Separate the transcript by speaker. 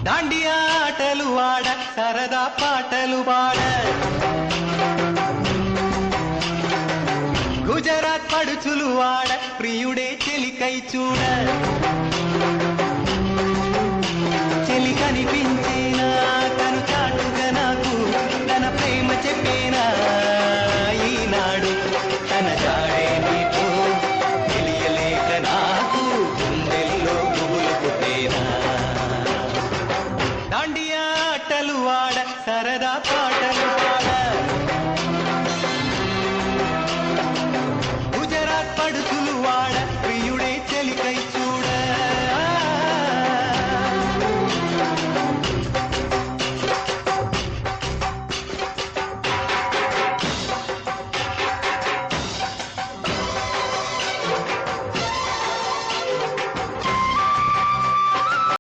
Speaker 1: దాండియా ఆటలు ఆడ సరదా పాటలు పాడ గుజరాత్ పడుచులు ఆడ ప్రియుడే చెలికై చూడ చెలి కనిపించే